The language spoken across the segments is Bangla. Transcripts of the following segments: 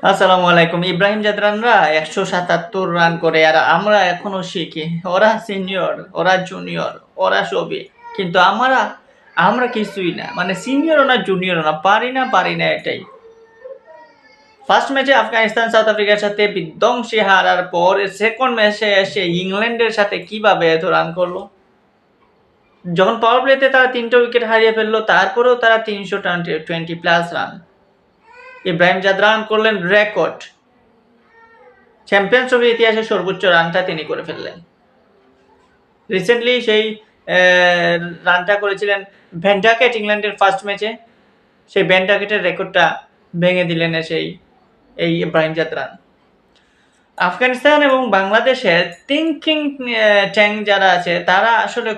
আসসালামু আলাইকুম। ইব্রাহিম জাদরানরা ১৭৭ রান করে আর আমরা এখনো শিখি। ওরা সিনিয়র, ওরা জুনিয়র, ওরা সবই। কিন্তু আমরা কিছুই না। মানে সিনিয়রও না, জুনিয়রও না। পারি না এটাই। ফার্স্ট ম্যাচে আফগানিস্তান সাউথ আফ্রিকার সাথে বিধ্বংসী হারার পর সেকেন্ড ম্যাচে এসে ইংল্যান্ডের সাথে কিভাবে এত রান করলো? যখন পাওয়ার প্লেতে তারা ৩টা উইকেট হারিয়ে ফেললো, তারপরেও তারা ৩20 প্লাস রান। ইব্রাহিম জাদরান করলেন রেকর্ড। চ্যাম্পিয়ন্স ট্রফির ইতিহাসে সর্বোচ্চ রানটা তিনি করে ফেললেন। রিসেন্টলি সেই রানটা করেছিলেন ভ্যান ডাকেট ইংল্যান্ডের ফার্স্ট ম্যাচে। সেই ভ্যান ডাকেটের রেকর্ডটা ভেঙে দিলেন এই ইব্রাহিম জাদরান। আফগানিস্তান এবং বাংলাদেশের থিঙ্কিং ট্যাঙ্ক যারা আছে তারা আসলে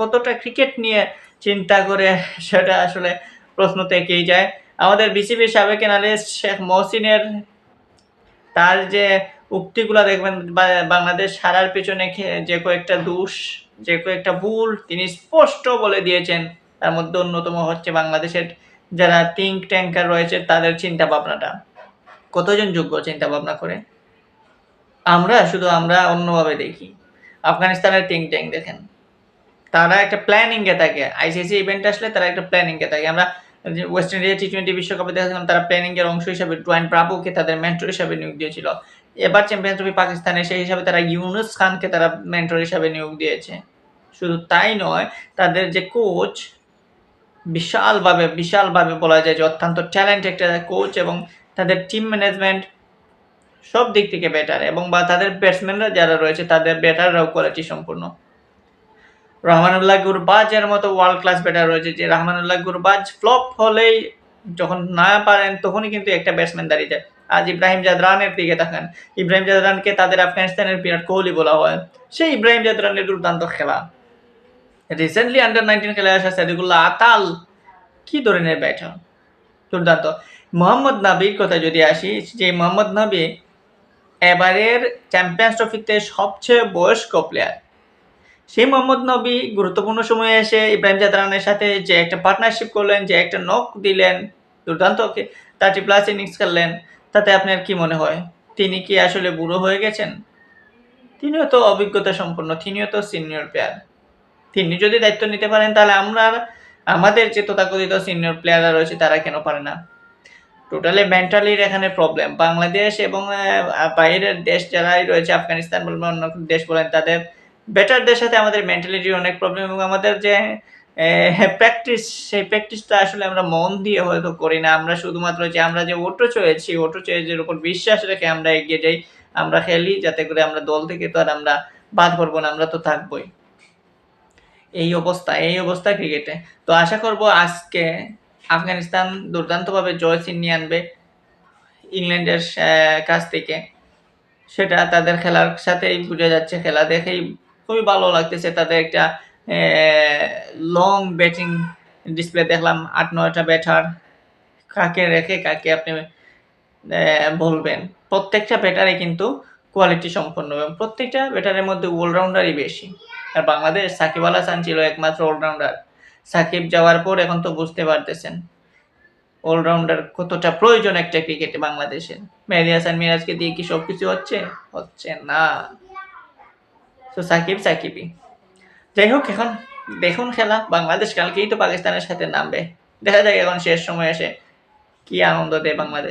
কতটা ক্রিকেট নিয়ে চিন্তা করে সেটা আসলে প্রশ্ন থেকেই যায়। আমাদের বিসিবির সাবেক অ্যানালিস্ট শেখ মহসিনের তার যে উক্তিগুলা দেখবেন বাংলাদেশ হারার পেছনে যে কয়েকটা দোষ, যে কয়েকটা ভুল তিনি স্পষ্ট বলে দিয়েছেন। তার মধ্যে অন্যতম হচ্ছে বাংলাদেশের যারা থিঙ্ক ট্যাঙ্কার রয়েছে তাদের চিন্তা ভাবনাটা। কতজন যোগ্য চিন্তা ভাবনা করে? আমরা অন্যভাবে দেখি। আফগানিস্তানের থিঙ্ক ট্যাঙ্ক দেখেন। তারা একটা প্ল্যানিংয়ে থাকে। আইসিসি ইভেন্ট আসলে তারা একটা প্ল্যানিংয়ে থাকে। আমরা ওয়েস্ট ইন্ডিজের টি-20 বিশ্বকাপে দেখেছিলাম তারা প্ল্যানিংয়ের অংশ হিসাবে ডুয়াইন ব্রাভোকে তাদের মেন্টর হিসাবে নিয়োগ দিয়েছিল। এবার চ্যাম্পিয়ন্স ট্রফি পাকিস্তানে সেই হিসাবে তারা ইউনুস খানকে তারা মেন্টর হিসাবে নিয়োগ দিয়েছে। শুধু তাই নয়, তাদের যে কোচ বিশালভাবে বলা যায় যে অত্যন্ত ট্যালেন্ট একটা কোচ এবং তাদের টিম ম্যানেজমেন্ট সব দিক থেকে বেটার এবং তাদের ব্যাটসম্যানরা যারা রয়েছে তাদের ব্যাটাররাও কোয়ালিটি সম্পূর্ণ। রহমানুল্লাহ গুরবাজের মতো ওয়ার্ল্ড ক্লাস ব্যাটার রয়েছে যে রহমানুল্লাহ গুরবাজ ফ্লপ হলেই যখন না পারেন তখনই কিন্তু একটা ব্যাটসম্যান দাঁড়িয়ে যায়। আজ ইব্রাহিম জাদরানের দিকে তাকান। ইব্রাহিম জাদরানকে তাদের আফগানিস্তানের বিরাট কোহলি বলা হয়। সেই ইব্রাহিম জাদরানের দুর্দান্ত খেলা। রিসেন্টলি আন্ডার-19 খেলে আসা সাদিকুল্লাহ আতাল কি ধরনের ব্যাটার, দুর্দান্ত। মোহাম্মদ নবীর কথা যদি আসি, যে মোহাম্মদ নবী এবারের চ্যাম্পিয়ন্স ট্রফিতে সবচেয়ে বয়স্ক প্লেয়ার। সেই মোহাম্মদ নবী গুরুত্বপূর্ণ সময়ে এসে ইব্রাহিম জাদরানের সাথে যে একটা পার্টনারশিপ করলেন, যে একটা নক দিলেন, দুর্দান্ত 30+ ইনিংস খেললেন, তাতে আপনার কি মনে হয় তিনি কি আসলে বুড়ো হয়ে গেছেন? তিনিও তো অভিজ্ঞতা সম্পন্ন, তিনিও তো সিনিয়র প্লেয়ার। তিনি যদি দায়িত্ব নিতে পারেন তাহলে আমাদের যে তথাকথিত সিনিয়র প্লেয়াররা রয়েছে তারা কেন পারে না? টোটালি মেন্টালির এখানে প্রবলেম। বাংলাদেশ এবং বাইরের দেশ যারাই রয়েছে, আফগানিস্তান বলবেন অন্য দেশ বলেন, তাদের ব্যাটারদের সাথে আমাদের মেন্টালিটির অনেক প্রবলেম এবং আমাদের যে প্র্যাকটিস, সেই প্র্যাকটিসটা আসলে আমরা মন দিয়ে হয়তো করি না। আমরা শুধুমাত্র যে আমরা যে ওটো চয়েজের উপর বিশ্বাস রেখে আমরা এগিয়ে যাই। আমরা খেলি যাতে করে আমরা দল থেকে তো আর আমরা বাদ পড়বো না, আমরা তো থাকবোই। এই অবস্থা ক্রিকেটে। তো আশা করব আজকে আফগানিস্তান দুর্দান্তভাবে জয় ছিনিয়ে আনবে ইংল্যান্ডের কাছ থেকে। সেটা তাদের খেলার সাথেই বোঝা যাচ্ছে। খেলা দেখেই খুবই ভালো লাগতেছে। তাদের একটা লং ব্যাটিং ডিসপ্লে দেখলাম। 8-9টা ব্যাটার, কাকে রেখে কাকে আপনি বলবেন। প্রত্যেকটা ব্যাটারে কিন্তু কোয়ালিটি সম্পন্ন এবং প্রত্যেকটা ব্যাটারের মধ্যে অলরাউন্ডারই বেশি। আর বাংলাদেশ সাকিব আল হাসান ছিল একমাত্র অলরাউন্ডার। সাকিব যাওয়ার পর এখন তো বুঝতে পারতেছেন অলরাউন্ডার কতটা প্রয়োজন একটা ক্রিকেটে বাংলাদেশের। মেহেদী হাসান মিরাজকে দিয়ে কি সবকিছু হচ্ছে না। তো সাকিবই। যাই হোক, এখন দেখুন খেলা। বাংলাদেশ কালকেই তো পাকিস্তানের সাথে নামবে। দেখা যাক এখন শেষ সময় এসে কি আনন্দ দেয় বাংলাদেশ।